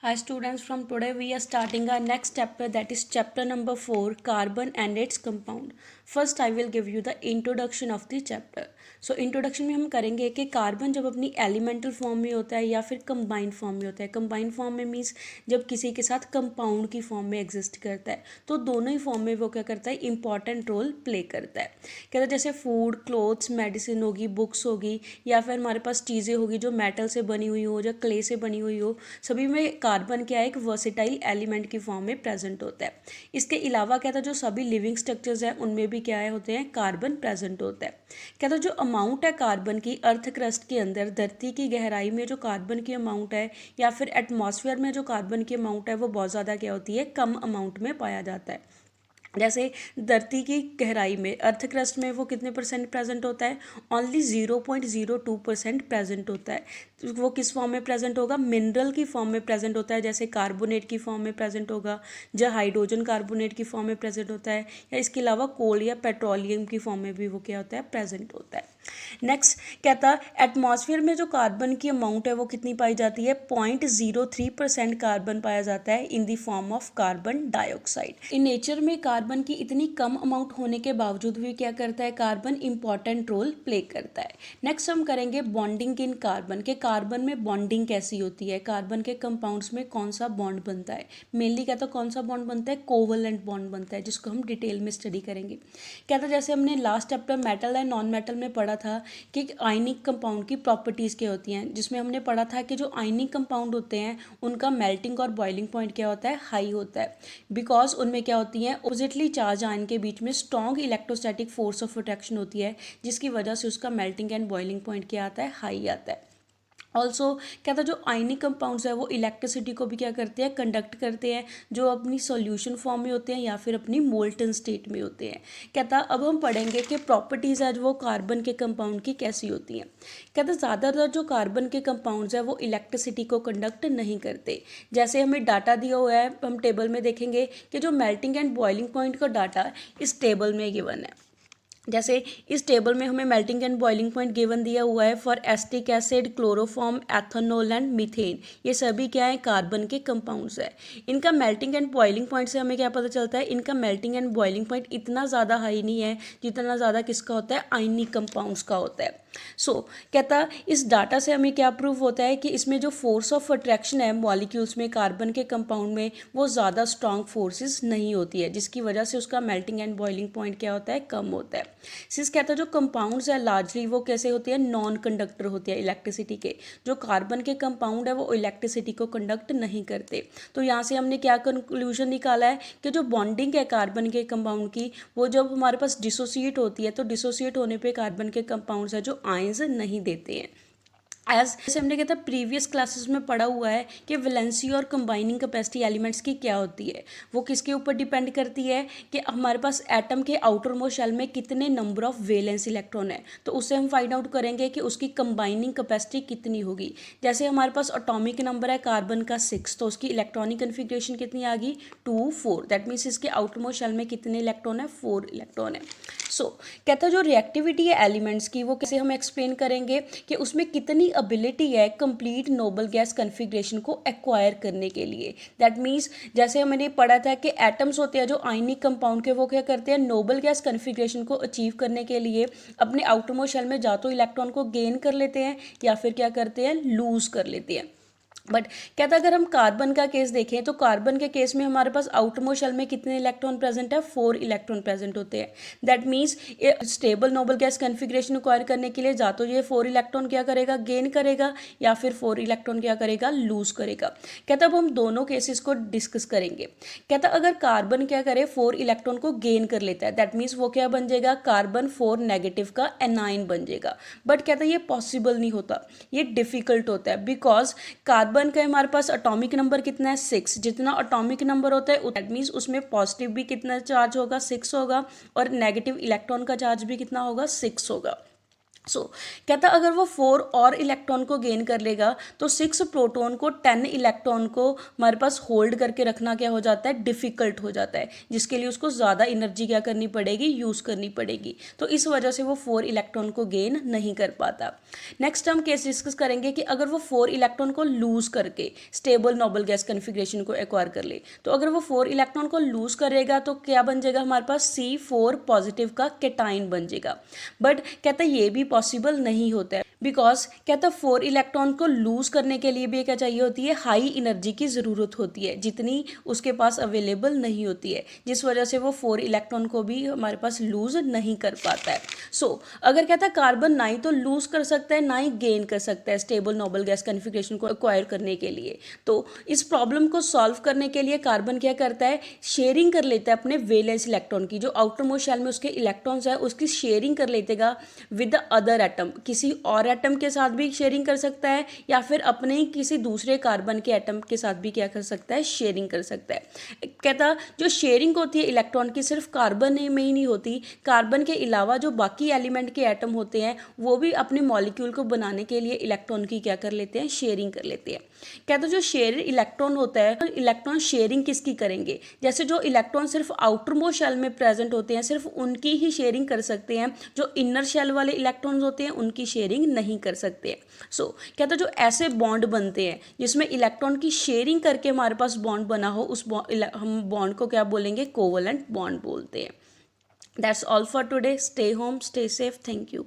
Hi students, from today we are starting our next chapter, that is chapter number 4, carbon and its compound. First I will give you the introduction of the chapter. So introduction में हम करेंगे कि carbon जब अपनी elemental form में होता है या फिर कंबाइंड फॉर्म में होता है. कंबाइंड फॉर्म में मीन्स जब किसी के साथ कंपाउंड की फॉर्म में एग्जिस्ट करता है, तो दोनों ही फॉर्म में वो क्या करता है, इंपॉर्टेंट रोल प्ले करता है. कहता है जैसे फूड, क्लोथ्स, मेडिसिन होगी, बुक्स होगी, या फिर हमारे पास चीज़ें होगी जो मेटल से बनी हुई हो या क्ले से बनी हुई हो, सभी में कार्बन क्या है, एक वर्सेटाइल एलिमेंट की फॉर्म में प्रेजेंट होता है. इसके अलावा क्या था, जो सभी लिविंग स्ट्रक्चर्स हैं उनमें भी क्या है होते हैं, कार्बन प्रेजेंट होता है. क्या था, जो अमाउंट है कार्बन की अर्थ क्रस्ट के अंदर, धरती की गहराई में जो कार्बन की अमाउंट है या फिर एटमॉस्फेयर में जो कार्बन की अमाउंट है वो बहुत ज़्यादा क्या होती है, कम अमाउंट में पाया जाता है. जैसे धरती की गहराई में, अर्थ क्रस्ट में वो कितने परसेंट प्रेजेंट होता है, ओनली 0.02% प्रेजेंट होता है. वो किस फॉर्म में प्रेजेंट होगा, मिनरल की फॉर्म में प्रेजेंट होता है, जैसे कार्बोनेट की फॉर्म में प्रेजेंट होगा, जो हाइड्रोजन कार्बोनेट की फॉर्म में प्रेजेंट होता है, या इसके अलावा कोल या पेट्रोलियम की फॉर्म में भी वो क्या होता है, प्रेजेंट होता है. नेक्स्ट कहता है एटमॉस्फेयर में जो कार्बन की अमाउंट है वो कितनी पाई जाती है, 0.03% कार्बन पाया जाता है in the form of carbon dioxide. In nature में कार्बन की इतनी कम अमाउंट होने के बावजूद भी क्या करता है, कार्बन इंपॉर्टेंट रोल प्ले करता है. नेक्स्ट हम करेंगे बॉन्डिंग इन कार्बन, के कार्बन में बॉन्डिंग कैसी होती है, कार्बन के कंपाउंड्स में कौन सा बॉन्ड बनता है. मेनली कहता है कौन सा बॉन्ड बनता है, कोवलेंट बॉन्ड बनता है, जिसको हम डिटेल में स्टडी करेंगे. कहता है जैसे हमने last chapter metal and non metal में पढ़ा था कि आयनिक कंपाउंड की प्रॉपर्टीज़ क्या होती हैं, जिसमें हमने पढ़ा था कि जो आयनिक कंपाउंड होते हैं उनका मेल्टिंग और बॉइलिंग पॉइंट क्या होता है, हाई होता है, बिकॉज उनमें क्या होती है, ऑपोजिटली चार्ज आयन के बीच में strong electrostatic force of attraction होती है, जिसकी वजह से उसका मेल्टिंग एंड बॉइलिंग पॉइंट क्या आता है, हाई आता है. ऑल्सो कहता है जो आयनिक कंपाउंड्स है वो इलेक्ट्रिसिटी को भी क्या करते हैं, कंडक्ट करते हैं, जो अपनी सॉल्यूशन फॉर्म में होते हैं या फिर अपनी मोल्टन स्टेट में होते हैं. कहता अब हम पढ़ेंगे कि प्रॉपर्टीज़ है जो वो कार्बन के कंपाउंड की कैसी होती हैं. कहता ज़्यादातर जो कार्बन के कंपाउंड्स है वो इलेक्ट्रिसिटी को कंडक्ट नहीं करते. जैसे हमें डाटा दिया हुआ है, हम टेबल में देखेंगे कि जो मेल्टिंग एंड बॉइलिंग पॉइंट का डाटा इस टेबल में गिवन है. जैसे इस टेबल में हमें melting and boiling point given दिया हुआ है for acetic acid, chloroform, ethanol and methane. ये सभी क्या है, कार्बन के कंपाउंड्स है. इनका मेल्टिंग एंड बॉइलिंग पॉइंट से हमें क्या पता चलता है, इनका मेल्टिंग एंड बॉइलिंग पॉइंट इतना ज़्यादा हाई नहीं है जितना ज़्यादा किसका होता है, आयनिक कंपाउंड्स का होता है. कहता इस डाटा से हमें क्या प्रूव होता है कि इसमें जो फोर्स ऑफ अट्रैक्शन है मॉलिक्यूल्स में, कार्बन के कंपाउंड में, वो ज़्यादा स्ट्रॉन्ग फोर्सेस नहीं होती है, जिसकी वजह से उसका मेल्टिंग एंड बॉइलिंग पॉइंट क्या होता है, कम होता है. सिंस कहता है जो कंपाउंड्स है लार्जली वो कैसे होते हैं, नॉन कंडक्टर होते हैं इलेक्ट्रिसिटी के. जो कार्बन के कंपाउंड है वो इलेक्ट्रिसिटी को कंडक्ट नहीं करते. तो यहाँ से हमने क्या कंक्लूजन निकाला है कि जो बॉन्डिंग है कार्बन के कंपाउंड की, वो जब हमारे पास डिसोसिएट होती है तो डिसोसिएट होने पे कार्बन के कंपाउंड्स है जो आयंस नहीं देते हैं. जैसे हमने कहता प्रीवियस क्लासेस में पढ़ा हुआ है कि वैलेंसी और कंबाइनिंग कैपेसिटी एलिमेंट्स की क्या होती है, वो किसके ऊपर डिपेंड करती है कि हमारे पास एटम के आउटर मोस्ट शेल में कितने नंबर ऑफ वैलेंस इलेक्ट्रॉन है, तो उससे हम फाइंड आउट करेंगे कि उसकी कंबाइनिंग कैपेसिटी कितनी होगी. जैसे हमारे पास एटॉमिक नंबर है कार्बन का 6, तो उसकी इलेक्ट्रॉनिक कन्फिग्रेशन कितनी आ गई, 2 4. दैट मीन्स इसके आउटर मोस्ट शेल में कितने इलेक्ट्रॉन है, 4 इलेक्ट्रॉन है. कहता है जो रिएक्टिविटी है एलिमेंट्स की वो कैसे हम एक्सप्लेन करेंगे कि उसमें कितनी एबिलिटी है कंप्लीट नोबल गैस कन्फिग्रेशन को एक्वायर करने के लिए. दैट मीन्स जैसे हमने पढ़ा था कि एटम्स होते हैं जो आयनिक कंपाउंड के, वो क्या करते हैं, नोबल गैस कन्फिग्रेशन को अचीव करने के लिए अपने आउटरमोस्ट शेल में जा तो इलेक्ट्रॉन को गेन कर लेते हैं या फिर क्या करते हैं, लूज कर लेते हैं. बट कहता अगर हम कार्बन का केस देखें तो कार्बन के केस में हमारे पास आउटरमोस्ट शेल में कितने इलेक्ट्रॉन प्रेजेंट है, 4 इलेक्ट्रॉन प्रेजेंट होते हैं. That means stable noble gas configuration acquire करने के लिए जा तो ये 4 इलेक्ट्रॉन क्या करेगा, गेन करेगा, या फिर 4 इलेक्ट्रॉन क्या करेगा, लूज करेगा. कहता अब हम दोनों केसेस को डिस्कस करेंगे. कहता अगर कार्बन क्या करे, 4 इलेक्ट्रॉन को गेन कर लेता है, दैट मीन्स वो क्या बन जाएगा, कार्बन 4 नेगेटिव का एनाइन बन जाएगा. बट कहता ये पॉसिबल नहीं होता, ये डिफिकल्ट होता है, बिकॉज कार्बन का हमारे पास एटॉमिक नंबर कितना है, 6. जितना एटॉमिक नंबर होता है दैट मीन्स उसमें पॉजिटिव भी कितना चार्ज होगा, 6 होगा, और नेगेटिव इलेक्ट्रॉन का चार्ज भी कितना होगा, 6 होगा. कहता अगर वो 4 और इलेक्ट्रॉन को गेन कर लेगा तो 6 प्रोटॉन को 10 इलेक्ट्रॉन को हमारे पास होल्ड करके रखना क्या हो जाता है, डिफ़िकल्ट हो जाता है, जिसके लिए उसको ज़्यादा एनर्जी क्या करनी पड़ेगी, यूज़ करनी पड़ेगी। तो इस वजह से वो 4 इलेक्ट्रॉन को गेन नहीं कर पाता। नेक्स्ट हम केस डिस्कस करेंगे कि अगर वो 4 इलेक्ट्रॉन को लूज़ करके स्टेबल नोबल गैस कन्फिग्रेशन को एक्वायर कर ले, तो अगर वो 4 इलेक्ट्रॉन को लूज़ करेगा तो क्या बन जाएगा, हमारे पास C4 पॉजिटिव का केटाइन बन जाएगा। बट कहता ये भी पॉसिबल नहीं होता है, बिकॉज कहता 4 इलेक्ट्रॉन को लूज करने के लिए भी क्या चाहिए होती है, हाई एनर्जी की ज़रूरत होती है, जितनी उसके पास अवेलेबल नहीं होती है, जिस वजह से वो 4 इलेक्ट्रॉन को भी हमारे पास लूज नहीं कर पाता है। अगर कहता कार्बन ना ही तो लूज कर सकता है ना ही गेन कर सकता है स्टेबल नोबल गैस कन्फिग्रेशन को एक्वायर करने के लिए, तो इस प्रॉब्लम को सॉल्व करने के लिए कार्बन क्या करता है, शेयरिंग कर लेता है अपने वैलेंस इलेक्ट्रॉन की, जो आउटर मोस्ट शेल में उसके इलेक्ट्रॉन्स है उसकी शेयरिंग कर लेगा विद द अदर एटम, किसी और एटम के साथ भी शेयरिंग कर सकता है या फिर अपने ही किसी दूसरे कार्बन के एटम के साथ भी क्या कर सकता है, शेयरिंग कर सकता है। कहता जो शेयरिंग होती है इलेक्ट्रॉन की सिर्फ कार्बन में ही नहीं होती, कार्बन के अलावा जो बाकी एलिमेंट के एटम होते हैं वो भी अपने मॉलिक्यूल को बनाने के लिए इलेक्ट्रॉन की क्या कर लेते हैं, शेयरिंग कर लेते हैं। कहते जो शेयर इलेक्ट्रॉन होता है, तो इलेक्ट्रॉन शेयरिंग किसकी करेंगे, जैसे जो इलेक्ट्रॉन सिर्फ आउटर मोस्ट शेल में प्रेजेंट होते हैं सिर्फ उनकी ही शेयरिंग कर सकते हैं, जो इनर शेल वाले इलेक्ट्रॉन्स होते हैं उनकी शेयरिंग नहीं कर सकते। कहते जो ऐसे बॉन्ड बनते हैं जिसमें इलेक्ट्रॉन की शेयरिंग करके हमारे पास बॉन्ड बना हो, उस हम बॉन्ड को क्या बोलेंगे, कोवलेंट बॉन्ड बोलते हैं। That's all for today. Stay home, stay safe, thank you.